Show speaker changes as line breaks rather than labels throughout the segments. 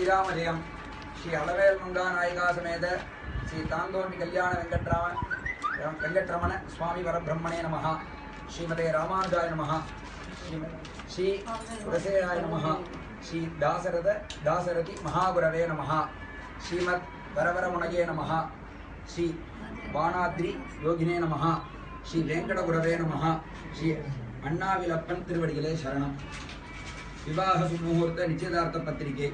श्रीरामजयम श्री अलवेल मंगा नायिका समेत श्री तांदोंडि कल्याण वेंकटरमण स्वामी वरब्रह्मणे नमः। श्रीमते रामानुजाय नमः। श्री तुलसेयाय नमः। श्री दासरथि महागुरवे नमः। श्रीमद् वरवरमुनये नमः। श्री वाणाद्रि योगिने नमः। श्री वेंकटगुरवे नमः। श्री अण्णाविलप्पन तिरुवडिगले शरणम। विवाह सुमुहूर्त निश्चितार्थ पत्रिके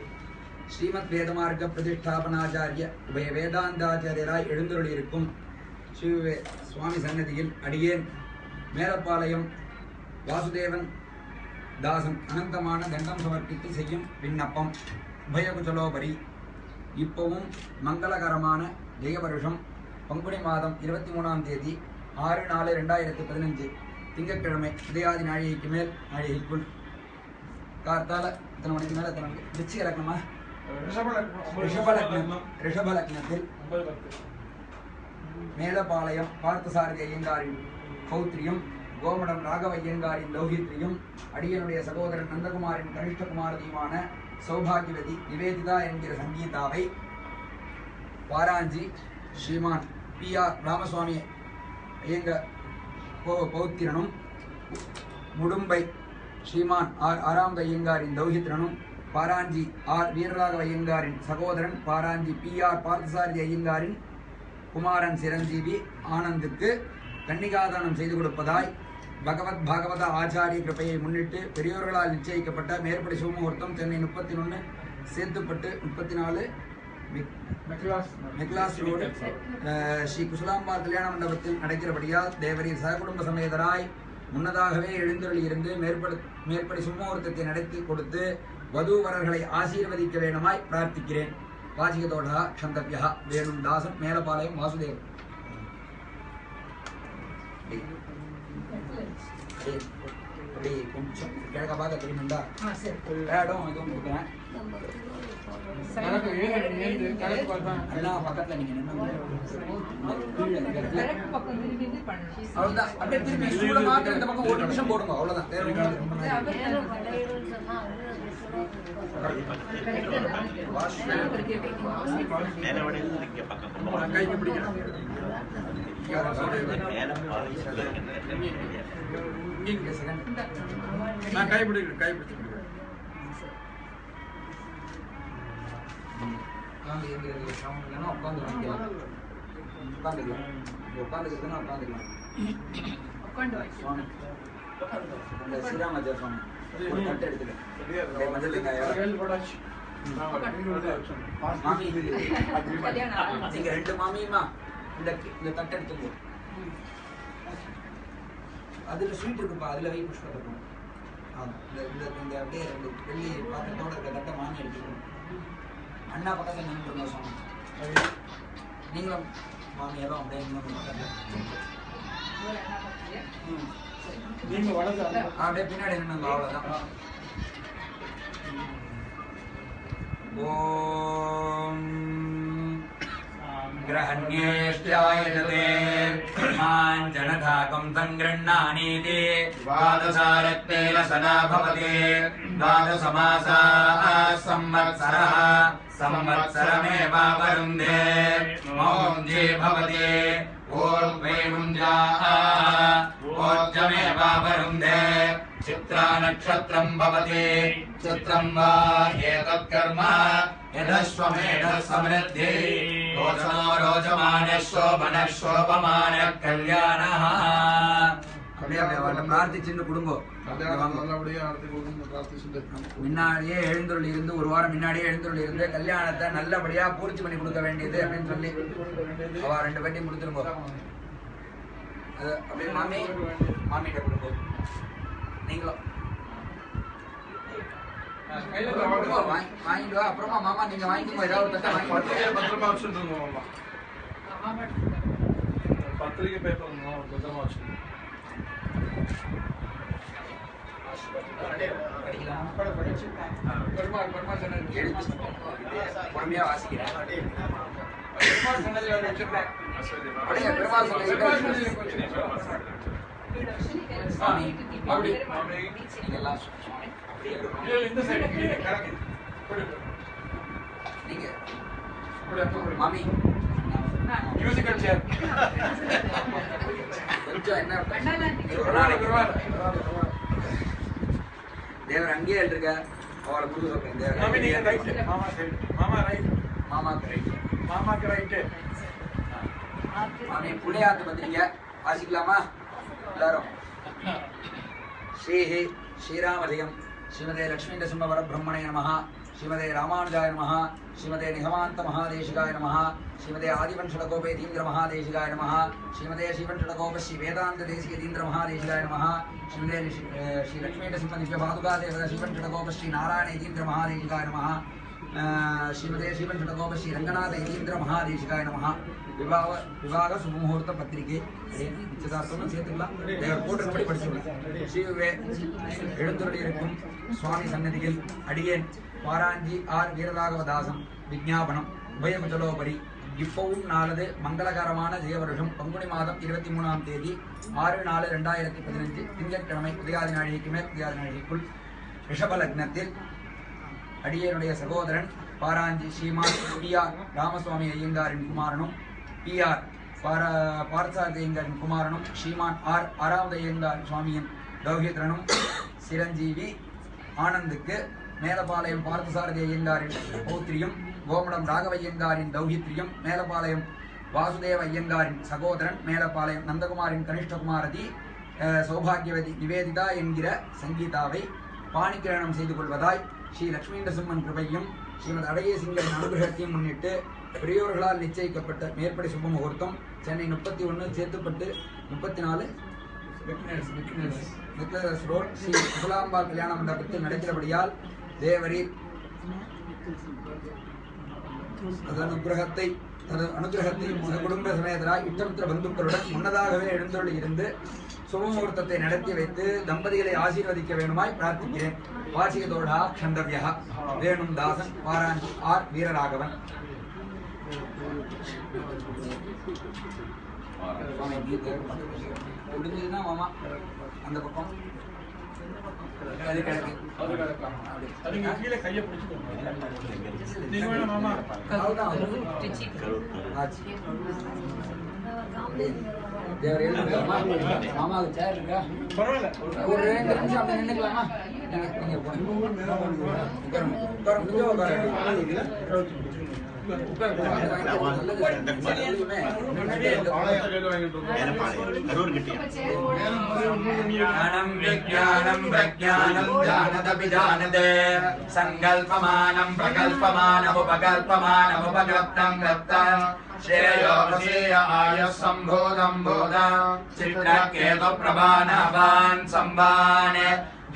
श्रीमद् वेदमार्ग प्रतिष्ठापनाचार्य उभय वेदांताचार्यराय எழுந்தருளியிருக்கும் ஸ்ரீ சுவாமி சன்னதியில் அடியேன் மேலப்பாளையம் வாசுதேவன் தாசன் அனந்தமான தண்டம் சமர்ப்பித்து செய்யும் விண்ணப்பம். உபயகுச்சலோபரி இப்பவும் மங்களகரமான ஜெய வருஷம் பங்குனி மாதம் 23ஆம் தேதி 6/4/2015 திங்கட்கிழமை உதயாதி நாழிகைக்கு மேல் நாழிகைக்குள் கார்த்தால இத்தனை மணிக்கு மேல எத்தனை மணிக்கு திருச்சி இலக்கணமா ரிஷப லக்னத்தில் மேலப்பாளையம் பார்த்தசாரதி ஐயங்காரின் பௌத்திரியும் கோமடம் ராகவ ஐயங்காரின் லௌகித்ரியும் அடியனுடைய சகோதரன் நந்தகுமாரின் கனிஷ்டகுமாரதியுமான சௌபாகியவதி நிவேதிதா என்கிற சங்கீதாவை வாராஞ்சி ஸ்ரீமான் PR ராமசுவாமி ஐயங்க பௌத்திரனும் முடும்பை ஸ்ரீமான் ஆராமத ஐயங்காரின் தௌஹித்ரனும் பாராஞ்சி வீரராகவ ஐயங்காரின் சகோதரன் பாராஞ்சி PR பார்த்தசாரதி ஐயங்காரின் குமாரன் சிரஞ்சீவி ஆனந்துக்கு கன்னிகாதானம் செய்து கொடுப்பதாய் பகவத் பாகவத ஆச்சாரிய கிருப்பையை முன்னிட்டு பெரியோர்களால் நிச்சயிக்கப்பட்ட மேற்படி சுமுகூர்த்தம் சென்னை 31 சேத்துப்பட்டு 34 மெக்லாஸ் ரோடு ஸ்ரீ குசலாம்பா கல்யாண மண்டபத்தில் நடக்கிறபடியால் தேவரீர் சககுடும்ப சமேதராய் முன்னதாகவே எழுந்தருளி இருந்து மேற்படி சுமுகூர்த்தத்தை நடத்தி கொடுத்து வதூவரர்களை ஆசீர்வதிக்க வேண்டுமாய் பிரார்த்திக்கிறேன். வாசிகதோடா க்ஷந்தவ்யா வேணும் தாசன் மேலப்பாளையம் வாசுதேவ். கொஞ்சம் கிழக்க பார்க்க தெரியுமாண்டா இடம் இதுவும் கொடுக்குறேன். பக்கத்துல நீங்க அவ்வளவுதான். அப்படியே திரும்பி ஸ்டூல மாத்திர இந்த பக்கம் 1 நிமிஷம் போடுங்க. அவ்வளவுதான். கைக்கு பிடிக்கணும். நான் கை பிடிக்கிறேன். கை பிடிச்சு ஸ்ரீராமஜர் சுவாமி நீங்க 2 மாமியுமா இந்த தட்டை எடுத்துங்க. அதுல ஸ்வீட் இருக்குப்பா, அதுல வை புஷ்பத்தை இந்த அப்படியே வெள்ளி பாத்திரத்தோட இருக்க தட்டை மாமி எடுத்துக்கணும். அண்ணா பக்கத்தில் நின்று சுவாமி நீங்களும் மாமியாரும் அப்படியே அப்படியே பின்னாடி நின்னுங்க. அவ்வளவுதான். ஓம் ग्रहण्येष्ट्यायते माञ्जनधाकं सङ्गृह्णानीति द्वादशारत्ते लसना भवति द्वादशमासाः संवत्सरः संवत्सरमेवावरुन्धे मौञ्जी भवति ऊर्ध्वैमुञ्जाः ऊर्जमेवावरुन्धे चित्रा नक्षत्रं भवति चित्रं वा एतत् कर्म यदश्वमेधः समृद्धि रोचनो रोचमानः शोभनः शोभमानः कल्याणः. பிரார்த்திச்சுன்னு கொடுங்கோ. முன்னாடியே எழுந்தருள் இருந்து 1 வாரம் முன்னாடியே எழுந்தருள் இருந்து கல்யாணத்தை நல்லபடியா பூர்த்தி பண்ணி கொடுக்க வேண்டியது அப்படின்னு சொல்லி அவ 2 பேட்டையும் கொடுத்துருங்கோ. அது அப்படியே மாமிகிட்ட கொடுங்கோ. நீங்களும் வாங்கிட்டு வா. அப்புறமா மாமா நீங்க வாங்கிக்கோங்க. ஏதாவது தட்டை வாங்கி பத்திரமா வச்சுருங்க மாமா. பத்திரிக்கை பேப்பர் பத்திரமா வச்சுருங்க. பொறுமையா வாசிக்கிறேன். இந்த சைடு மாமி
மியூசிக்கல் சேர்
கொஞ்சம் என்ன தேவர் அங்கேயே இருக்க அவளை புது சொல்றேன் தேவர்
மாமா ரைட்
மாமாக்கு ரைட்
மாமாக்கு ரைட்டு
மாமி புண்ணியாத்து பத்திரிக்க வாசிக்கலாமா எல்லாரும் ஸ்ரீஹி ஸ்ரீராமஜயம் ஸ்ரீமதே லக்ஷ்மீ நரசிம்ம பரபிரம்மணே நமः श्रीमते रामानुजाय नमः श्रीमते निगमान्त महादेशिकाय नमः श्रीमते आदिवंशटकोपेतीन्द्र महादेशिकाय नमः श्रीमते श्रीवंशटकोप श्री वेदांत देशिकेतीन्द्र महादेशिकाय नमः श्रीमते श्री लक्ष्मी नरसिंह दिव्य पादुका देवता श्रीवंशटकोप श्री नारायण यतीन्द्र महादेशिकाय नमः श्रीमते श्रीवंशटकोप श्री रंगनाथ यतीन्द्र महादेशिकाय नमः विवाह शुभमुहूर्त पत्रिके निश्चितार्थम சேர்த்துக்கலாம் தேவர் போட்டபடி படிச்சுக்கலாம் ஸ்ரீவே எழுந்துள்ளி இருக்கும் சுவாமி சன்னதியில் அடியேன் பாராஞ்சி ஆர் வீரராகவதாசம் விஞ்ஞாபனம் உபயகுஜலோபரி இப்பவும் நாளது மங்களகரமான ஜெயவருஷம் பங்குனி மாதம் 23ஆம் தேதி 6/4/2015 திங்கட்கிழமை உதயாதி நாழிகைக்கு மேல் உதயாதி நாழிகைக்குள் ரிஷப லக்னத்தில் அடியனுடைய சகோதரன் பாராஞ்சி ஸ்ரீமான் பி.ஆர். ராமசுவாமி ஐயங்காரின் குமாரனும் பி.ஆர். பார்த்தசாரதி ஐயங்காரின் குமாரனும் ஸ்ரீமான் ஆர். ஆறாவது ஐயங்கார் சுவாமியின் தௌஹித்ரனும் சிரஞ்சீவி ஆனந்துக்கு மேலபாளையம் பார்த்தசாரதி ஐயங்காரின் பௌத்திரியும் கோமடம் ராகவையங்காரின் தௌஹித்ரியும் மேலபாளையம் வாசுதேவ ஐயங்காரின் சகோதரன் மேலபாளையம் நந்தகுமாரின் கனிஷ்டகுமாரதி சௌபாகியவதி நிவேதிதா என்கிற சங்கீதாவை பாணிகிரகணம் செய்து கொள்வதாய் ஸ்ரீ லக்ஷ்மீ நரசிம்மன் கிருபையும் ஸ்ரீமத் அடைய சிங்கரின் அனுகிரகத்தையும் முன்னிட்டு பெரியோர்களால் நிச்சயிக்கப்பட்ட மேற்படி சுப முகூர்த்தம் சென்னை 31 சேத்துப்பட்டு 34 விக்னேஸ் ரோட் ஸ்ரீ சுகுலாம்பாள் கல்யாண மண்டபத்தில் நடக்கிறபடியால் தேவரீர் அனுகிரகத்தை குடும்ப சமேதராய் இஷ்டமித்திர பந்துக்களுடன் முன்னதாகவே எழுந்தொழி இருந்து சுபமுகூர்த்தத்தை நடத்தி வைத்து தம்பதிகளை ஆசீர்வதிக்க வேணுமாய் பிரார்த்திக்கிறேன். வாசிகதோடா க்ஷந்தவ்யா வேணும் தாசன் பாராஞ்சி ஆர். வீரராகவன். முடிஞ்சதுன்னா மாமா அந்த பக்கம் அது கிடக்கு
அதுங்க கீழே கையை பிடிச்சுக்கோங்க நீங்க வேணும் மாமா
மாமாவுக்கு சேர் இருக்கா
பரவாயில்ல
ஒரு 2 நிமிஷம் அப்படி நின்னுக்கலாமா நீங்க
संकल्पमानं प्रकल्पमानमुपकल्पमानमुपकल्प्तं कल्प्तं श्रेयोपसेय आयुः सम्भोधं बोधं चित्रकेतु प्रभानवान् संवान्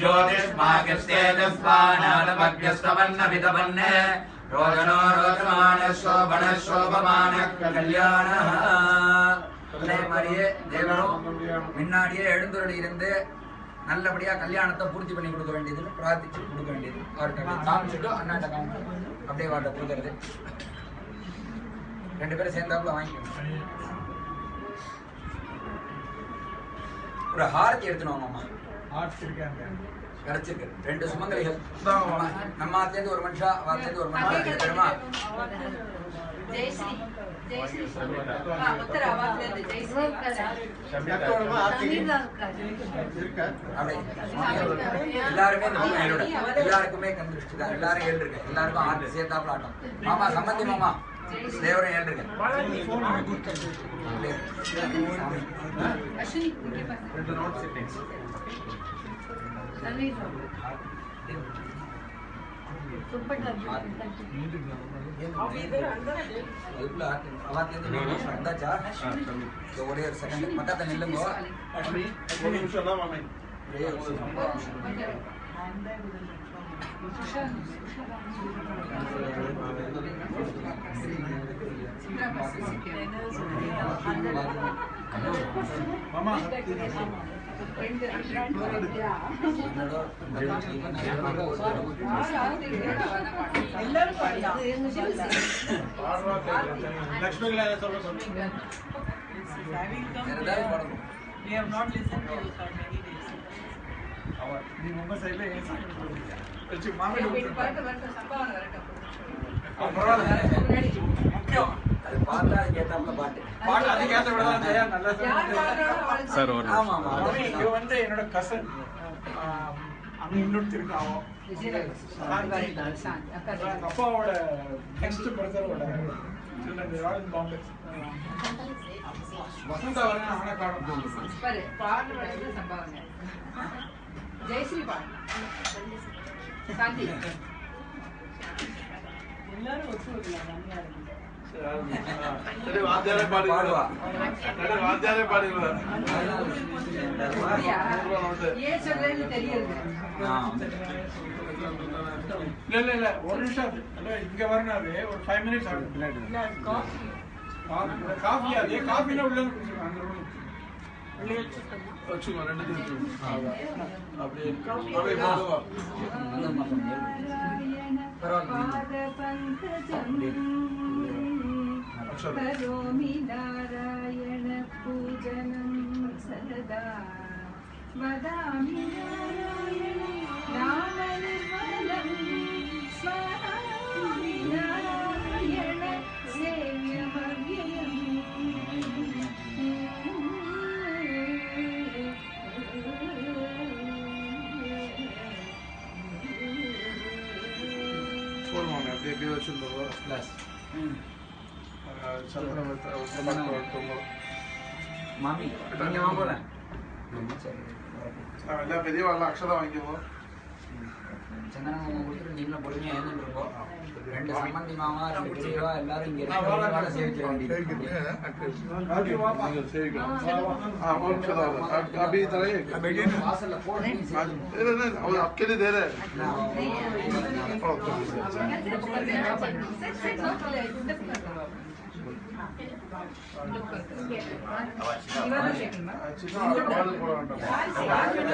ज्योतिष्मागस्तेजस्वानालमग्यस्तवन्नभितवन्ने रोदनो रोदमान शोभन शोभमान कल्याण
மாதிரியே தேவரும் முன்னாடியே எழுந்துருளி இருந்து நல்லபடியா கல்யாணத்தை பூர்த்தி பண்ணி கொடுக்க வேண்டியதுன்னு பிரார்த்திச்சு கொடுக்க வேண்டியது அவர்கிட்ட காமிச்சுட்டு அண்ணாட்ட காமிச்சு அப்படியே வாட்ட கொடுக்கறது 2 பேரும் சேர்ந்தாப்புல வாங்கிக்கணும். ஒரு ஹாரத்தி எடுத்துனோம் மாமா கிடைச்சிருக்கு 2 சுமங்கலிகள் நம்ம ஆத்திலேருந்து ஒரு மனுஷா வாத்திலேருந்து ஒரு மனுஷா தெரியுமா
ஜெயஸ்ரீ உத்தர ஆவாத்திலேருந்து ஜெயஸ்ரீ
எல்லாருமே எல்லாருக்குமே கந்திருஷ்டி தான். எல்லாரும் ஏழுருங்க எல்லாருக்கும் ஆட்டு சேர்த்தாப்புல ஆட்டம். மாமா சம்பந்தி மாமா தேவரும் ஏழுருங்க ஒரே ஒரு செகண்ட் பக்கத்துல நில்லுங்கோ.
மாமா லக்ஷ்மி சொல்லுங்க
We have not listened to you for many days.
நீங்க உங்க சைடுல ஏன் சாப்பிட்டு
வரட்டும் வரட்டும் சம்பாவனை வரட்டும்
பரவாயில்ல
பார்த்தா அதுக்கு ஏத்தாப்புல பாட்டு.
பாட்டு அதுக்கேற்ற விட தான் ஜெயா நல்லா
யார் பாடுறாலும் அவளுக்கு
சார் ஒரு
ஆமா ஆமா
மாமி, இவ வந்து என்னோட கசன் அங்க இன்னொருத்தி இருக்கான். எங்க அப்பாவோட நெக்ஸ்ட் பிரதரோட சின்ன பாம்பே வசந்தா வர அவனை காணும்.
பாரு பாடுறது சம்பாவனை. ஜெயஸ்ரீ பாடு. சாந்தி
எல்லாரும் ஒத்து வரலாம் நல்லா இருக்கு.
சரி வாத்தியாரே பாடுவா.
பாடுவா.
சரி வாத்தியாரே பாடுவா.
அப்படியா? ஏன் சொல்றேன்னு தெரியுது.
இல்ல ஒரு நிமிஷம் இங்க வரணும். அது ஒரு 5 minutes ஆகும்.
இல்ல காஃபி
காஃபி அது காஃபினா உள்ள குடிச்சுக்கலாம்.
உள்ளே வச்சுக்கோங்க.
வச்சுக்கோ ரெண்டுத்தையும் அப்படியே அப்படியே பாடுவா.
करोमि नारायण पूजनं सदा वदामि नारायण नामनिर्मलं स्मरामि नारायण सेव्यमव्ययम्
போடுவாங்க அப்படியே அப்படியே வச்சுருந்தோம்
கிளாஸ் மாமி நீங்க வாங்க போல.
எல்லா பெரியவாள்லாம் அக்ஷதா வாங்கிக்குவோம்.
சந்தனம் கொடுத்துட்டு நீங்களும் பொறுமையா எழுந்துட்டு இருக்கோம். 2 சம்பந்தி மாமா 2 பெரியவா எல்லாரும் இங்க இருக்க சேவிக்க வேண்டியது.
நீங்கள் சேவிக்கலாம். और अक्षदा अभी तरह
வாசல்ல போட்டு
और आपके लिए दे रहे हैं.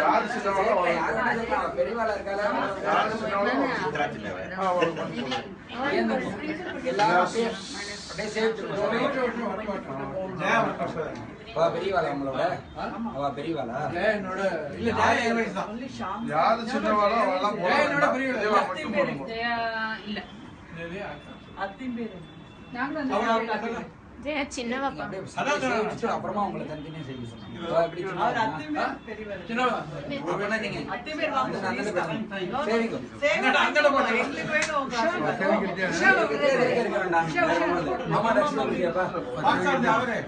யார் சின்னவாளோ
பெரியவாளா இருக்காளா?
யார் சின்னவாளோ
எல்லாரும் அப்படியே பெரியவாளா உங்களோட அவ பெரியவாளா?
என்னோட இல்ல ஜெயா என் வயசு தான்.
Only Sham.
யார் சின்னவாளோ அவெல்லாம்
என்னோட பெரியவா.
அத்தின் பேரு ஜெயா இல்ல.
ஜெயா
அத்தின் பேரு.
நாங்களும்
அவன்
ஜெயா சின்னவாப்பா.
அப்படியே சேவிச்சுட்டு அப்புறமா உங்களை தனித்தனியா செய்ய சொன்னாங்க. அப்படி
அவர் அத்தின் பேரு பெரியவர்.
சின்னவா.
அப்படின்னா நீங்க
அத்தின் பேர் வாங்க.
சேவிங்க.
அங்கட போறேன்.
எங்களுக்கு வேணும் காசு.
மாமா தட்சிணை கொடுக்கியாப்பா?
பாக்ஸார் அவரே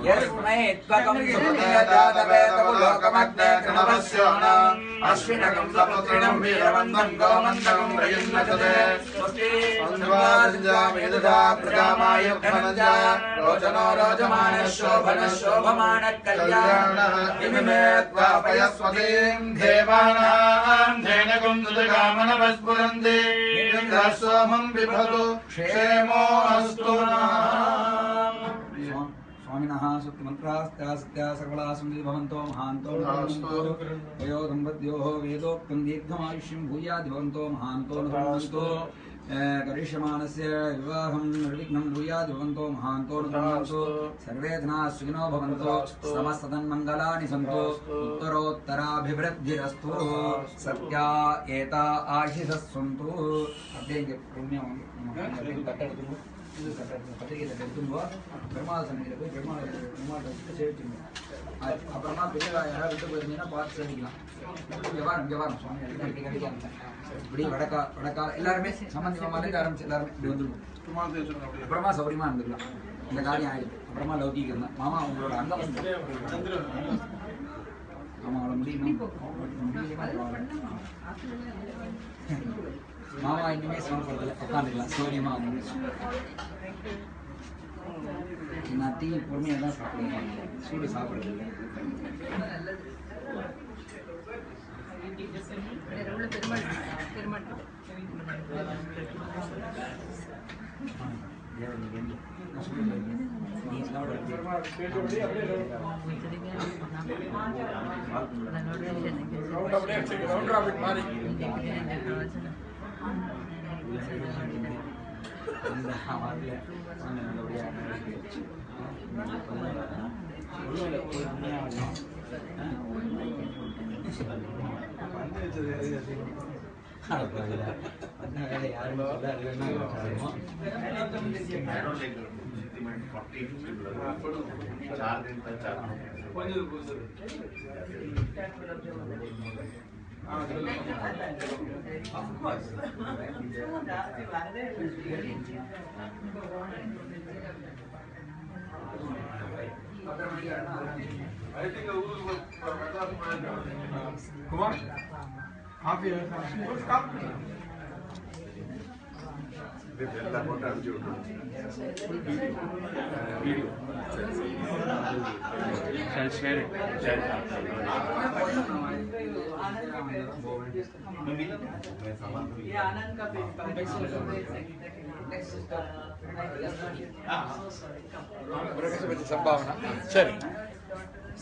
यस्मै त्वकं सुमतिर्जातवेदकुलोकमग्ने कृणवस्योऽनाम् अश्विनकं सपुत्रिणं वीरवन्दं गोमन्दकं प्रयुन्नतते स्वस्ति सन्ध्वासिञ्जामेदुधा प्रजामायुर्धनञ्जा रोचनो रोचमानः शोभनः शोभमानः कल्याणः इमिमे त्वापयस्वतीं देवानां धेनकुन्दुकामनवस्फुरन्ति सोमं बिभतु क्षेमो अस्तु स्वामिनः सुक्तिमन्त्रास्त्या सत्या सर्वला सन्ति भवन्तो महान्तो वयो दम्पत्योः वेदोक्तं दीर्घमायुष्यं भूयाद् भवन्तो महान्तो नुतन्तो करिष्यमाणस्य विवाहं निर्विघ्नं भूयाद् भवन्तो महान्तो नुतन्तो सर्वे जनाः सुखिनो भवन्तो समस्ततन्मङ्गलानि सन्तु उत्तरोत्तराभिवृद्धिरस्तु सत्या एता आशिषः सन्तु अद्य पुण्यं कट्टडतु பத்திரிகை எடுத்துங்கோ. பெருமாள் சன்னதியில் போய் பெருமாள் வச்சுட்டு சேவிச்சுங்க. அப்புறமா பெரியவா யாராவது விட்டு போயிருந்தீங்கன்னா பார்த்து சேவிக்கலாம். இங்கே வாரம் சுவாமி இப்படி கிடைக்காம இப்படி வடக்கா எல்லாருமே சம்பந்தி மாமாலேருந்து ஆரம்பிச்சு எல்லாருமே இப்படி வந்துருக்கும். அப்புறமா சௌரியமாக இருந்துக்கலாம். இந்த காரியம் ஆயிடுது. அப்புறமா லௌகிகம் தான். மாமா உங்களோட அங்க வந்து ஆமாம் அவ்வளோ முடியுமா? மாமா இனிமே சமப்படுறதுல உட்காந்துக்கலாம் சௌரியமாக வந்து. நான் டீ பொறுமையாக தான் சாப்பிடுவேன். சூடு சாப்பிடுறது இல்லை. யாரும்
4 दिन तक
Kumar, half year. ಎಲ್ಲ ಫೋಟೋ ಹಂಚು
आनंद का
ಸಂಭಾವನಾ ಸರಿ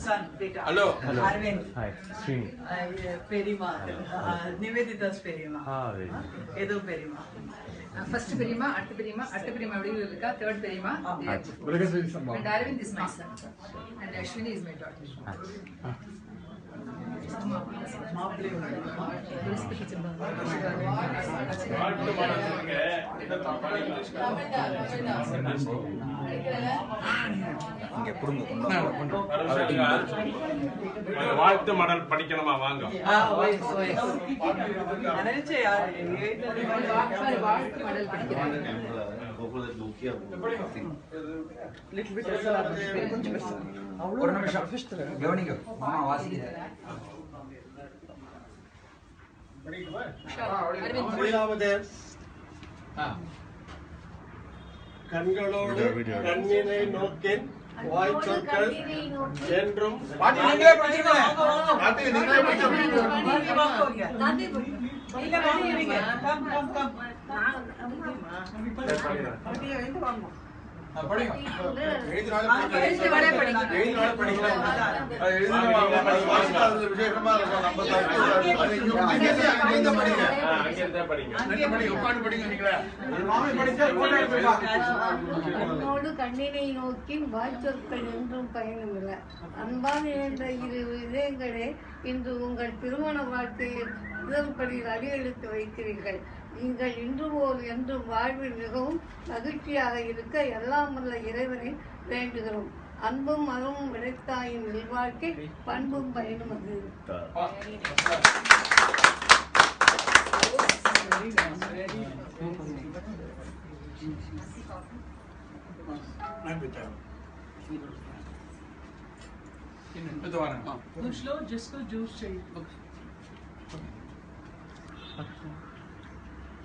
son beta
Hello.
Arvind
Hi, Srini.
Perima Nivedita's Perima Edo Perima
First Perima, Attu Perima every third Perima.
ಮೃಗಸಭೆ ಸಂಭಾವನಾ
And Arvind is my son. And Ashwini is my daughter.
வாழ்த்து மடல் படிக்கணுமா வாங்க
ஒரு நிமிஷம் கவனிங்க மாமா வாசிக்கிறேன்
கண்களோடு கண்ணினை நோக்கின் வாய் சொற்கள் என்றும்
நீங்களே படிங்க
கண்ணினை நோக்கி வாய்ச்சொற்கள் என்றும் பயனுமில்லை. அன்பான என்ற இரு இதயங்களே, இன்று உங்கள் திருமண வாழ்க்கையில் முதல்படியில் அடியெடுத்து வைக்கிறீர்கள். நீங்கள் இன்றும் என்றும் வாழ்வில் மிகவும் மகிழ்ச்சியாக இருக்க எல்லாம் வல்ல இறைவனை வேண்டுகிறோம். அன்பும் அறமும் விளைத்தாயின் நல்வாழ்க்கை பண்பும் பயனும் அது.
कुछ लोग जिसको जूस चाहिए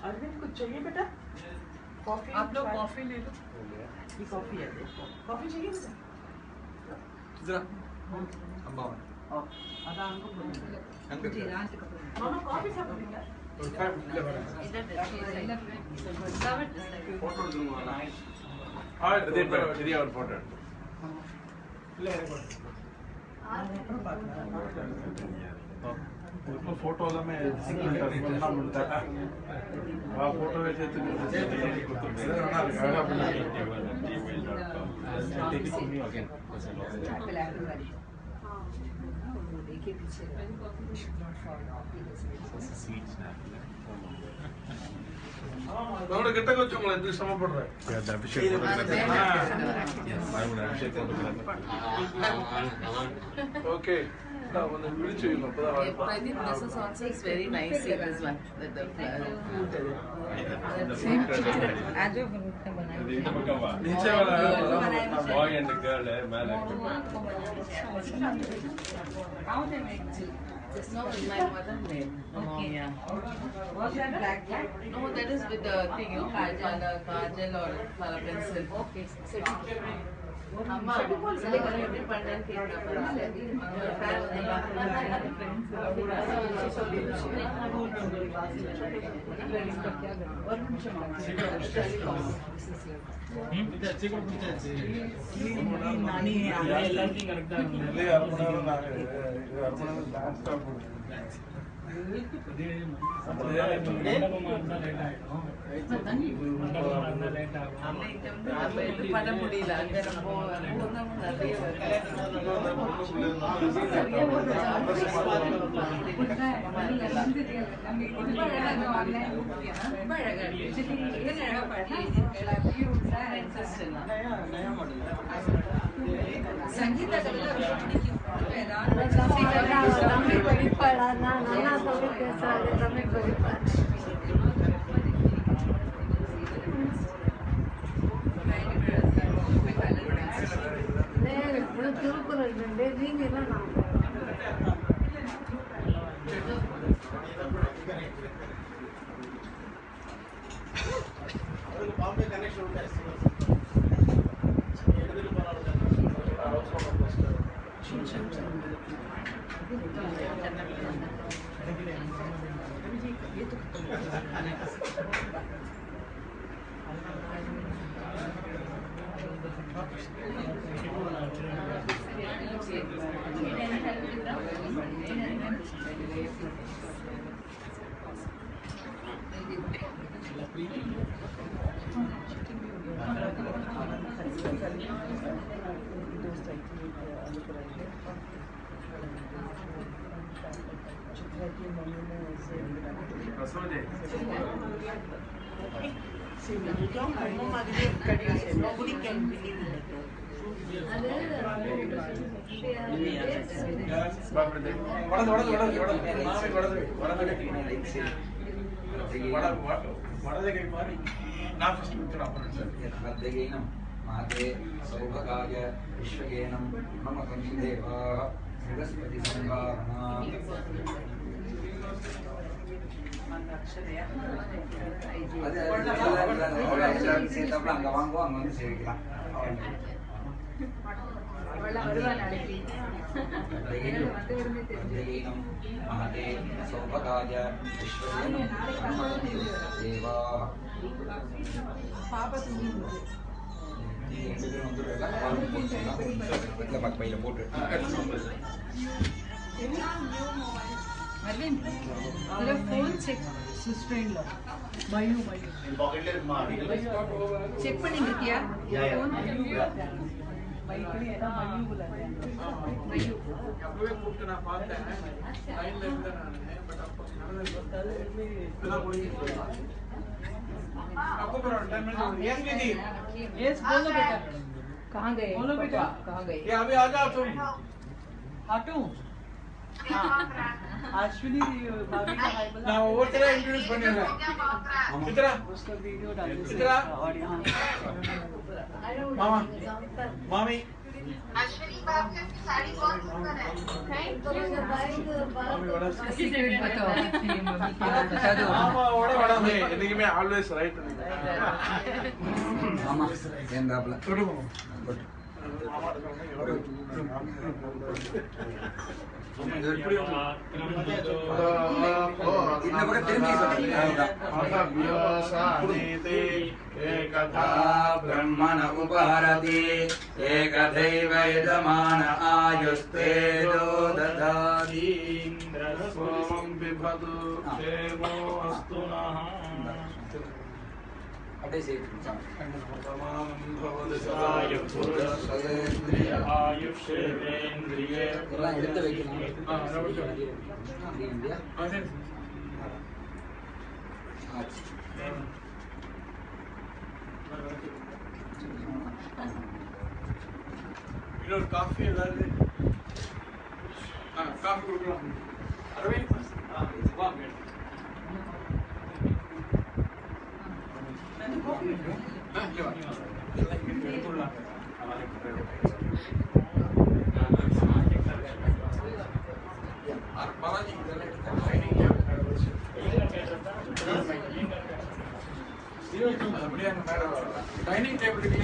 अरविंद कुछ चाहिए बेटा कॉफी आप लोग कॉफी ले लो ये कॉफी है कॉफी चाहिए बेटा अदा हमको कॉफी सब
फोटो में फोटो
நம்மளோட கிட்ட வச்சு உங்களை எதுக்கு சமப்படுறேன்
okay
I think this is also very nice. This one with the
नीचे वाला बॉय एंड गर्ल है मैं
Just now with my mother name. Okay. Yeah. Was that black? No, that is with the thing, you know, kajal or color pencil. Okay. Amma, எப்படி பண்ணேன்னு கேட்கிறப்ப பண்ண முடியல அங்க நம்ம
சங்கீதா கவிதா ரொம்ப பிடிக்கும்.
தமிழ் படிப்பாளா? நான் நல்லா தமிழ் பேசுறாங்க, தமிழ் படிப்பாள். திருக்குறள் நீங்க தான் நான்
ಬಾಂಬೆ ಕನೆಕ್ಷನ್ ಉಂಟು
महते सौभगाय विश्वगेनं मम कंदेवाः बृहस्पति संहारणा சேர்த்தாப்புல அங்க வாங்குவோம் அங்க வந்து சேவிக்கலாம் महते सौभगाय विश्वगेनं मम कंदेवाः
செக் பண்ணிட்டு இருக்கியா?
கூப்பிட்டு நான் பார்த்தேன் லைன்ல இருந்தேன் நான் பட் அப்போ आपको करो 10 मिनट यस दीदी
यस बोलो बेटा। कहाँ गए?
बोलो बेटा
कहाँ गए?
ये अभी आ जाओ तुम हटू अश्विनी भाभी का हाय बोला ना वो तेरा इंट्रोड्यूस बनेगा इधर उसका वीडियो डाल इधर और यहां मामा मामी
अश्विनी बाप की साड़ी बहुत सुंदर है। Thank you.
सीक्रेट बताओ कितनी मम्मी के नाम बता दो।
मामा बड़ा है इनकी मैं ऑलवेज राइट
मामा ఏందాప్ల
छोड़ो
இந்த பக்கம் திரும்பி சொல்லுங்க
एकथा ब्रह्मण उपहरति एकथैव यजमान आयुस्तेजो ददाति
सोमं बिभतु देवो अस्तु नः
அப்படியே சேவிக்கலாம் எல்லாம் எடுத்து வைக்கலாம் இந்தியா
இன்னொரு காஃபி ஏதாவது காஃபி கொடுக்கலாம் அரவிந்த் வா डाइनिंग टेबल के लिए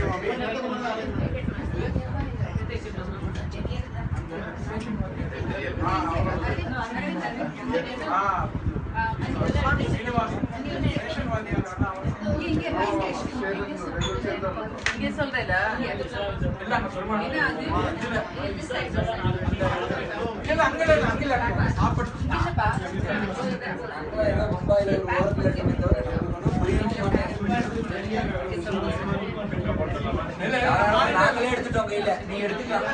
ये चल रहा है
நாங்களே எடுத்துட்டோம் கையில நீ எடுத்துக்கலாம்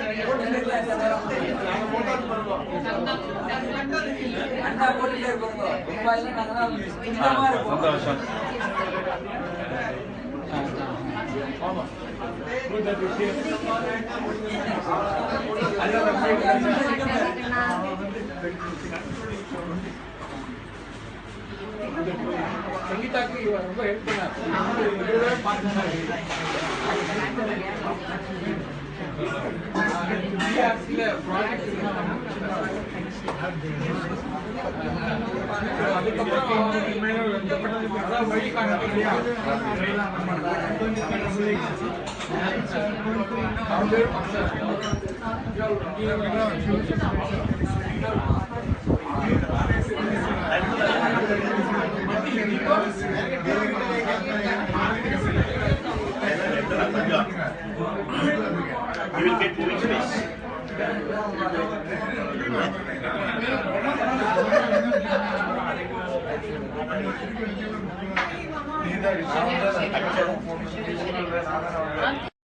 அண்ணா போட்டுட்டே இருப்போம் மும்பாயில நாங்க இருப்போம்
Good that you see. சங்கீதாக்கு ரொம்ப ஹெல்ப் பண்ணார்.
You will get moving space.
நீ தான்